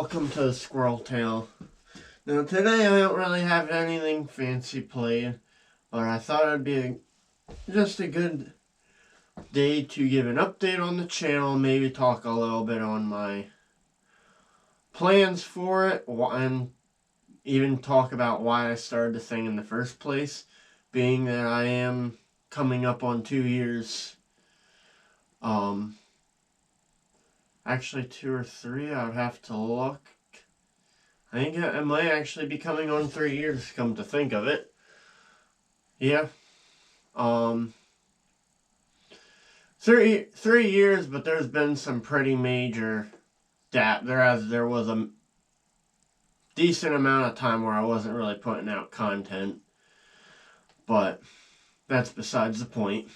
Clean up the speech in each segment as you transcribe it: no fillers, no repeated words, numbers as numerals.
welcome to the Squirrel Tale. Now today I don't really have anything fancy played, but I thought it'd be just a good day to give an update on the channel, maybe talk a little bit on my plans for it, and even talk about why I started the thing in the first place, being that I am coming up on 2 years. Actually 2 or 3, I would have to look. I think it might actually be coming on 3 years, come to think of it. Yeah. 3 years, but there's been some pretty major there was a decent amount of time where I wasn't really putting out content. But that's besides the point.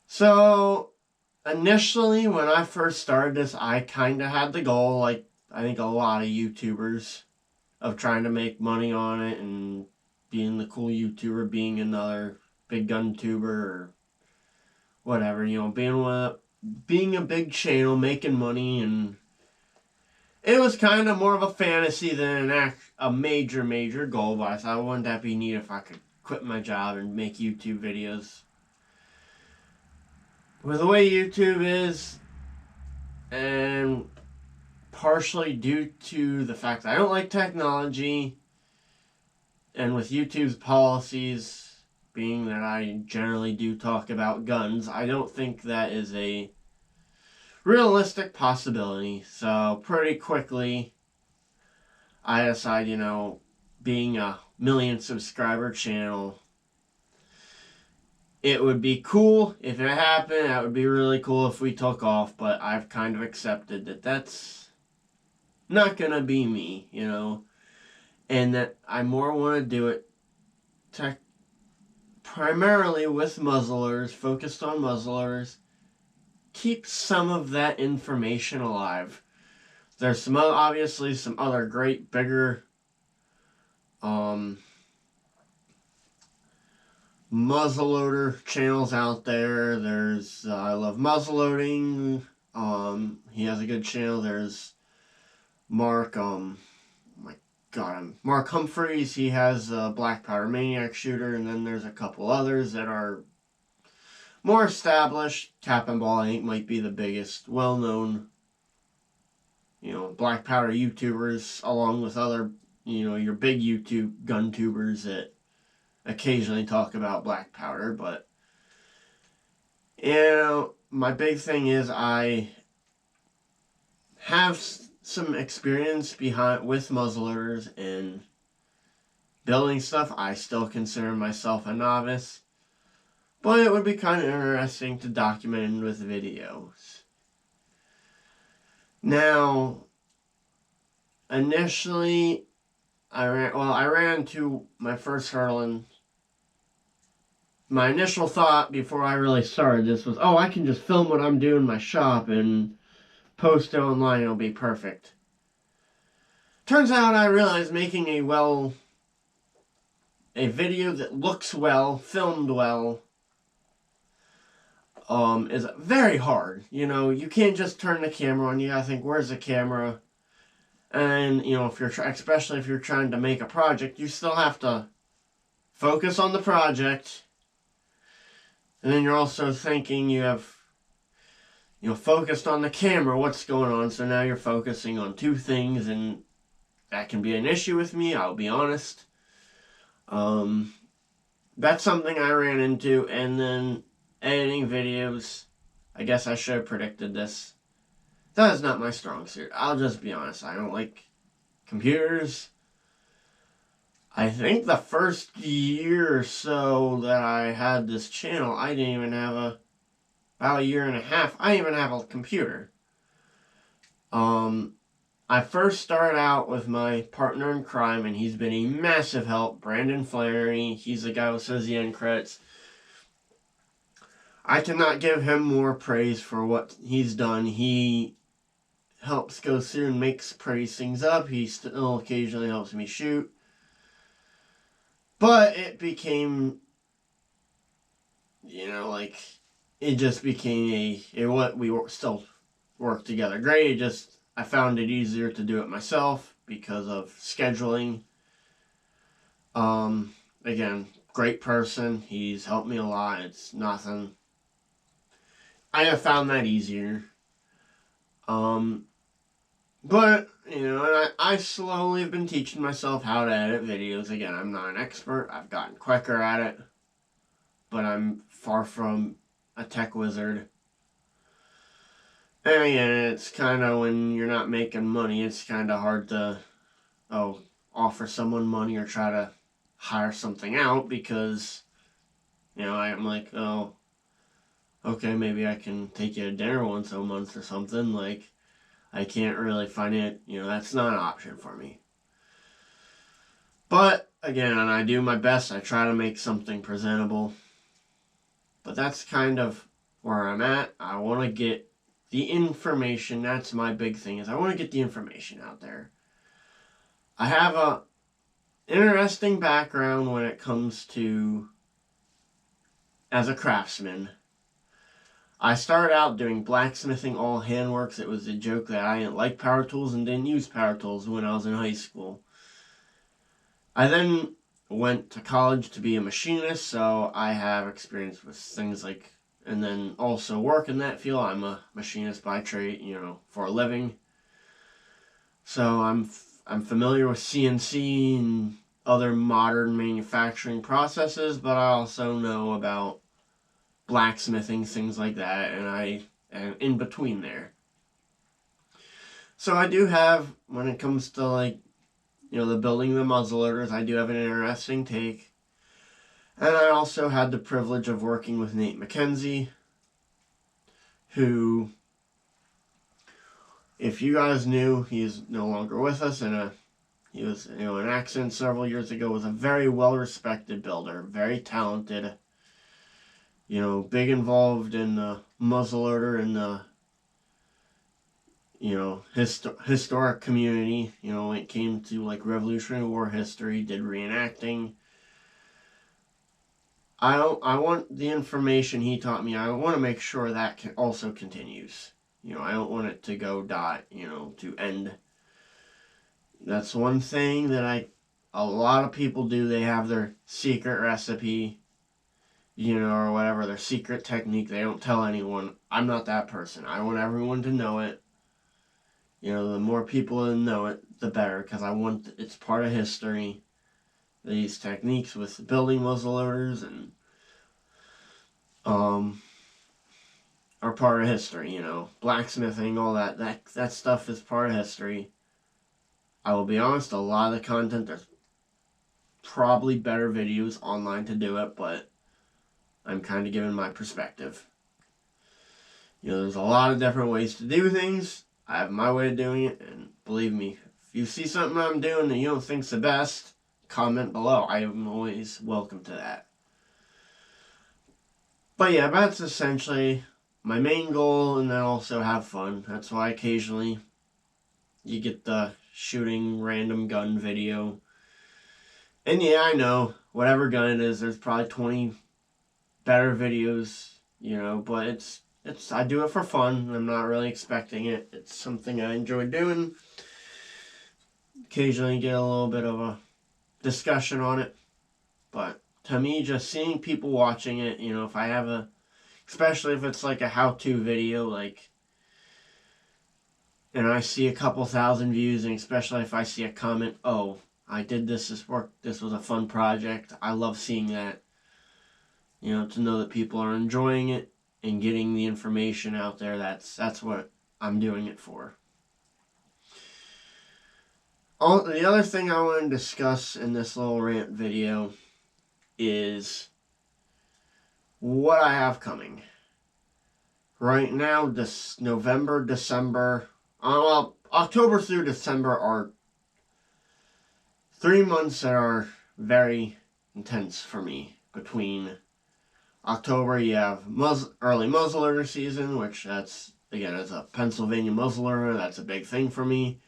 So initially, when I first started this, I kind of had the goal, like I think a lot of YouTubers, of trying to make money on it and being the cool YouTuber, being another big gun tuber or whatever, being a big channel, making money, and it was kind of more of a fantasy than a major goal, but I thought, wouldn't that be neat if I could quit my job and make YouTube videos? With the way YouTube is, and partially due to the fact that I don't like technology, and with YouTube's policies being that I generally do talk about guns, I don't think that is a realistic possibility. So pretty quickly, I decided, being a 1,000,000 subscriber channel, it would be cool if it happened. That would be really cool if we took off, but I've kind of accepted that that's not gonna be me, and that I more want to do it primarily with muzzlers, focused on muzzlers, keep some of that information alive. There's obviously some other great bigger muzzleloader channels out there. There's I Love Muzzleloading. He has a good channel. There's Mark Mark Humphreys. He has a Black Powder Maniac shooter, and then there's a couple others that are more established. Cap and Ball, I think, might be the biggest, well-known, black powder YouTubers, along with other, your big YouTube gun tubers that occasionally talk about black powder. But, my big thing is I have some experience with muzzlers and building stuff. I still consider myself a novice, but it would be kind of interesting to document with videos. Now, initially, I ran into my first hurdle, and my initial thought before I really started this was, I can just film what I'm doing in my shop and post it online, it'll be perfect. Turns out I realized making a video that looks well, filmed well, is very hard. You can't just turn the camera on. You gotta think, where's the camera? And, especially if you're trying to make a project, you still have to focus on the project. And then you're also thinking you have, focused on the camera, what's going on. So now you're focusing on two things, and that can be an issue with me, I'll be honest. That's something I ran into. And then editing videos, I guess I should have predicted this. That is not my strong suit. I'll just be honest. I don't like computers. I think the first year or so that I had this channel, I didn't even have about a year and a half, I didn't even have a computer. I first started out with my partner in crime, and he's been a massive help, Brandon Flannery. He's the guy who says the end credits. I cannot give him more praise for what he's done. He helps go through and makes pretty things up. He still occasionally helps me shoot. But it became, it just became we still work together great. I found it easier to do it myself because of scheduling. Again, great person. He's helped me a lot. It's nothing. I have found that easier. But, you know, and I slowly have been teaching myself how to edit videos. Again, I'm not an expert. I've gotten quicker at it. But I'm far from a tech wizard. And again, it's kind of when you're not making money, it's kind of hard to, offer someone money or try to hire something out because, you know, I'm like, oh, okay, maybe I can take you to dinner once a month or something. Like, I can't really find it, you know, that's not an option for me. But, again, I do my best. I try to make something presentable. But that's kind of where I'm at. I want to get the information. That's my big thing, is I want to get the information out there. I have a interesting background when it comes to as a craftsman. I started out doing blacksmithing, all handworks. It was a joke that I didn't like power tools and didn't use power tools when I was in high school. I then went to college to be a machinist, so I have experience with things like, and then also work in that field. I'm a machinist by trade, you know, for a living. So I'm familiar with CNC and other modern manufacturing processes, but I also know about blacksmithing, things like that, and I am in between there. So I do have, when it comes to like, you know, the building the muzzleloaders, I do have an interesting take. And I also had the privilege of working with Nate McKenzie, who, if you guys knew, he's no longer with us, and he was, you know, in an accident several years ago, was a very well-respected builder, very talented, you know, big involved in the muzzleloader and the, you know, historic community, you know, when it came to like Revolutionary War history, did reenacting. I want the information he taught me. I want to make sure that also continues. You know, I don't want it to go you know, to end. That's one thing that a lot of people do. They have their secret recipe, you know, or whatever, their secret technique. They don't tell anyone. I'm not that person. I want everyone to know it. You know, the more people that know it, the better, because it's part of history. These techniques with building muzzleloaders and are part of history, you know. Blacksmithing, all that stuff is part of history. I will be honest, a lot of the content, there's probably better videos online to do it, but I'm kind of giving my perspective. You know, there's a lot of different ways to do things. I have my way of doing it, and believe me, if you see something I'm doing that you don't think's the best, comment below. I am always welcome to that. But yeah, that's essentially my main goal, and then also have fun. That's why occasionally you get the shooting random gun video. And yeah, I know, whatever gun it is, there's probably 20 better videos, you know, but I do it for fun. I'm not really expecting it. It's something I enjoy doing. Occasionally get a little bit of a discussion on it. But to me, just seeing people watching it, you know, especially if it's like a how-to video, like, and I see a couple thousand views, and especially if I see a comment, oh, I did this work, this was a fun project. I love seeing that. You know, to know that people are enjoying it and getting the information out there, that's what I'm doing it for. The other thing I want to discuss in this little rant video is what I have coming. Right now, this November, December, October through December are 3 months that are very intense for me. Between October, you have early muzzleloader season, which that's, again, as a Pennsylvania muzzleloader, that's a big thing for me.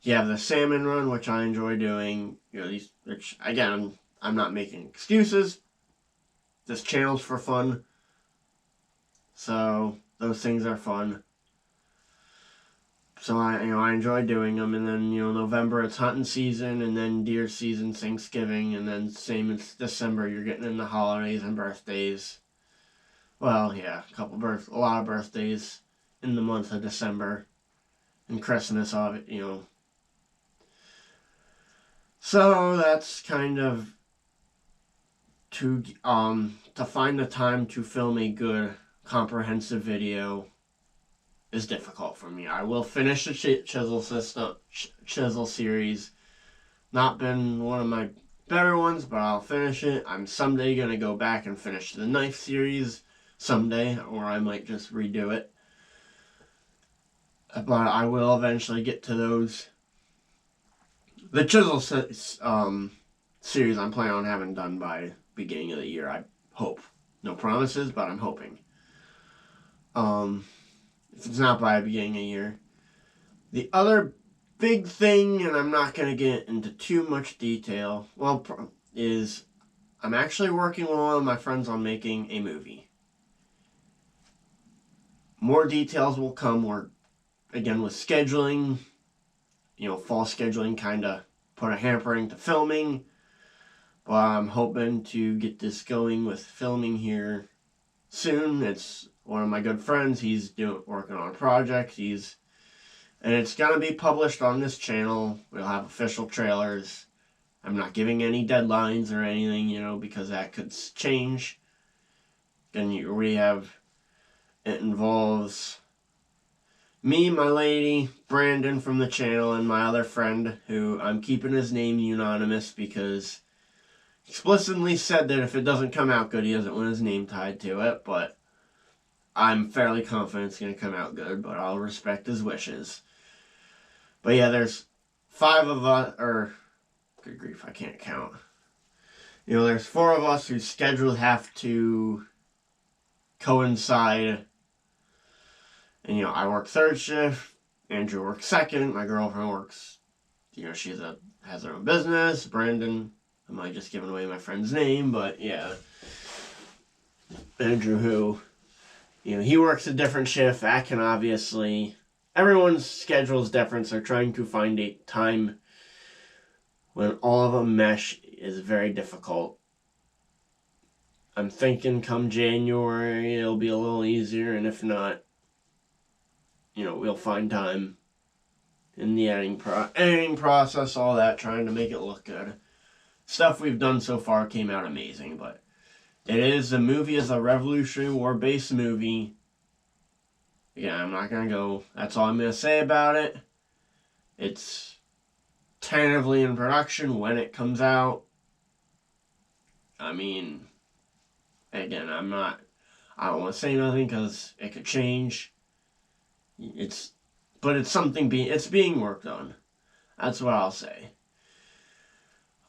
You have the salmon run, which I enjoy doing. You know, which, again, I'm not making excuses. This channel's for fun. So, those things are fun. So I enjoy doing them, and then November it's hunting season, and then deer season, Thanksgiving, and then same as December you're getting into holidays and birthdays. Well, yeah, a lot of birthdays in the month of December, and Christmas of it. So that's kind of to find the time to film a good comprehensive video is difficult for me. I will finish the chisel series. Not been one of my better ones, but I'll finish it. I'm someday gonna go back and finish the knife series someday, or I might just redo it. But I will eventually get to those. The chisel series I'm planning on having done by beginning of the year. I hope. No promises, but I'm hoping. If it's not by the beginning of the year. The other big thing, and I'm not going to get into too much detail, is I'm actually working with one of my friends on making a movie. More details will come, again, with scheduling, fall scheduling kind of put a hampering to filming. But I'm hoping to get this going with filming here soon. It's one of my good friends. He's working on a project. And it's gonna be published on this channel. We'll have official trailers. I'm not giving any deadlines or anything, because that could change. And it involves me, my lady, Brandon from the channel, and my other friend, who I'm keeping his name anonymous because explicitly said that if it doesn't come out good, he doesn't want his name tied to it, but I'm fairly confident it's going to come out good, but I'll respect his wishes. But yeah, there's 5 of us, or good grief, I can't count. There's 4 of us whose schedules have to coincide. And I work third shift, Andrew works second, my girlfriend works, she has her own business, Brandon, I might just giving away my friend's name, but yeah. Andrew, who, he works a different shift. That can obviously, everyone's schedule is different, so trying to find a time when all of them mesh is very difficult. I'm thinking come January it'll be a little easier, and if not, we'll find time in the editing process, all that, trying to make it look good. Stuff we've done so far came out amazing, but the movie is a Revolutionary War based movie. Yeah, I'm not gonna go, that's all I'm gonna say about it. It's tentatively in production when it comes out. I mean, again, I don't want to say nothing because it could change. But it's it's being worked on. That's what I'll say.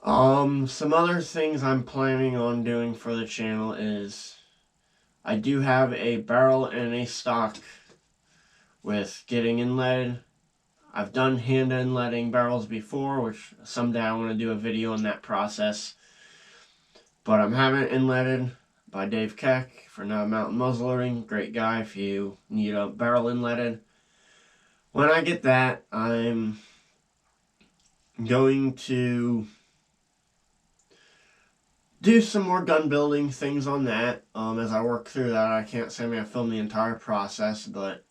Some other things I'm planning on doing for the channel is I do have a barrel and a stock with getting inletted. I've done hand inletting barrels before, which someday I want to do a video on that process. But I'm having it inletted by Dave Keck for Now Mountain Muzzleloading. Great guy if you need a barrel inletted. When I get that, I'm going to do some more gun building things on that. As I work through that, I can't say I'm going to film the entire process, but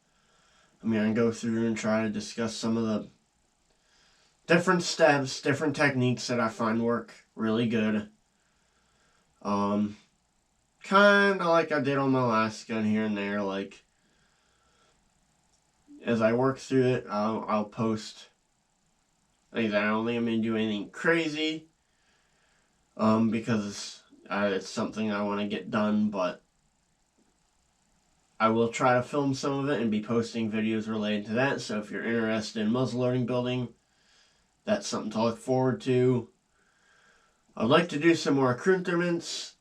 I'm going to go through and try to discuss some of the different steps, different techniques that I find work really good. Kind of like I did on my last gun here and there, like as I work through it, I'll post. Like I don't think I'm going to do anything crazy, because it's something I want to get done, but I will try to film some of it and be posting videos related to that, so if you're interested in muzzleloading building, that's something to look forward to. I'd like to do some more accoutrements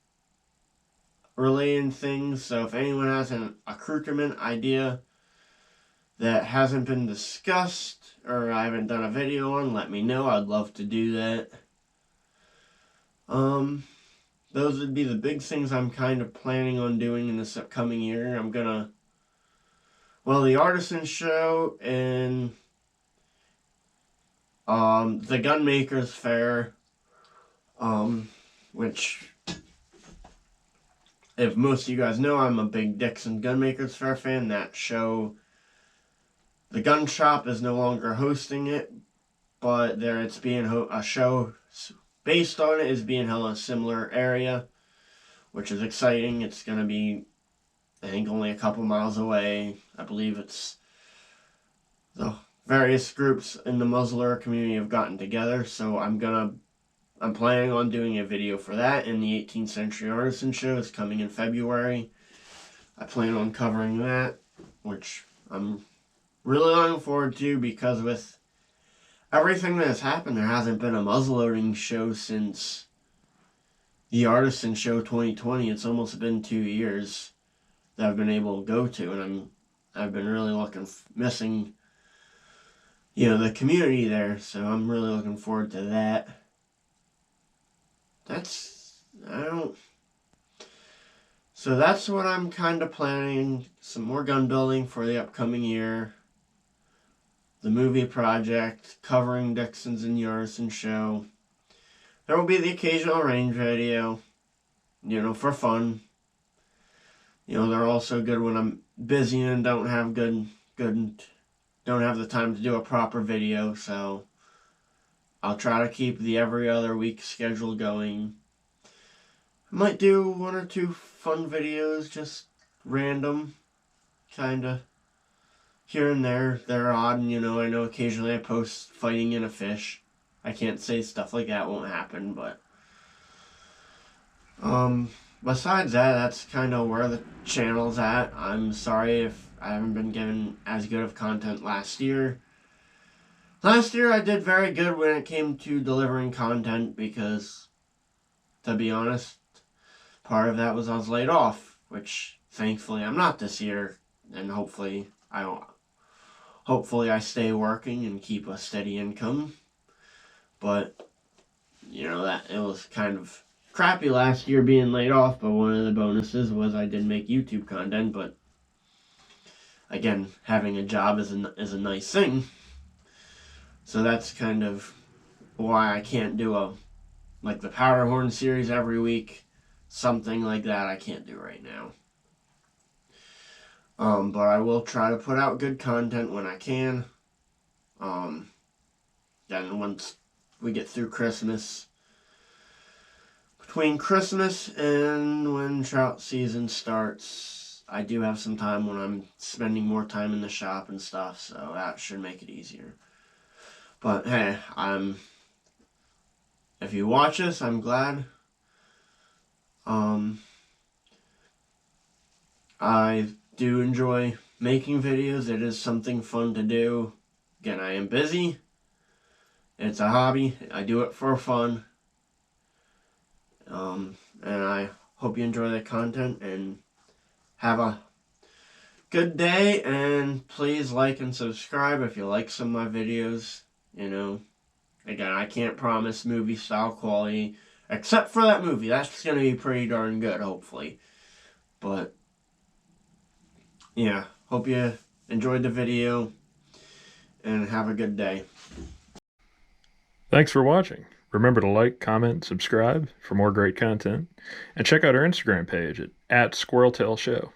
related things, so if anyone has an accoutrement idea that hasn't been discussed or I haven't done a video on, let me know. I'd love to do that. Those would be the big things I'm kind of planning on doing in this upcoming year. The Artisan Show in The Gunmakers Fair, which, if most of you guys know, I'm a big Dixon Gunmakers Fair fan. That show, the gun shop is no longer hosting it, but it's being a show based on it is being held in a similar area, which is exciting. It's going to be, I think, only a couple miles away. I believe it's the various groups in the muzzleloader community have gotten together, so I'm planning on doing a video for that, and the 18th Century Artisan Show is coming in February. I plan on covering that, which I'm really looking forward to, because with everything that has happened, there hasn't been a muzzleloading show since the Artisan Show 2020. It's almost been 2 years that I've been able to go to, and I've been really missing, the community there. So I'm really looking forward to that. So that's what I'm kind of planning. Some more gun building for the upcoming year. The movie project, covering Dixon's and the Artisan Show. There will be the occasional range video, for fun. They're also good when I'm busy and don't have don't have the time to do a proper video, so I'll try to keep the every other week schedule going. I might do 1 or 2 fun videos, just random, kinda, here and there. They're odd, and I know occasionally I post fighting in a fish. I can't say stuff like that won't happen, but besides that, that's kind of where the channel's at. I'm sorry if I haven't been given as good of content last year. Last year I did very good when it came to delivering content, because, to be honest, part of that was I was laid off, which thankfully I'm not this year, and hopefully I stay working and keep a steady income. But that it was kind of crappy last year being laid off, but one of the bonuses was I did make YouTube content. But again, having a job is a nice thing, so that's kind of why I can't do the Powderhorn series every week. Something like that I can't do right now. But I will try to put out good content when I can. Then once we get through Christmas, between Christmas and when trout season starts, I do have some time when I'm spending more time in the shop and stuff, so that should make it easier. But hey, if you watch this, I'm glad. I do enjoy making videos. It is something fun to do. Again, I am busy. It's a hobby. I do it for fun. And I hope you enjoy the content and have a good day. And please like and subscribe if you like some of my videos. Again, I can't promise movie style quality, except for that movie. That's going to be pretty darn good, hopefully. But yeah, hope you enjoyed the video and have a good day. Thanks for watching. Remember to like, comment, subscribe for more great content, and check out our Instagram page at @SquirrelTailShow.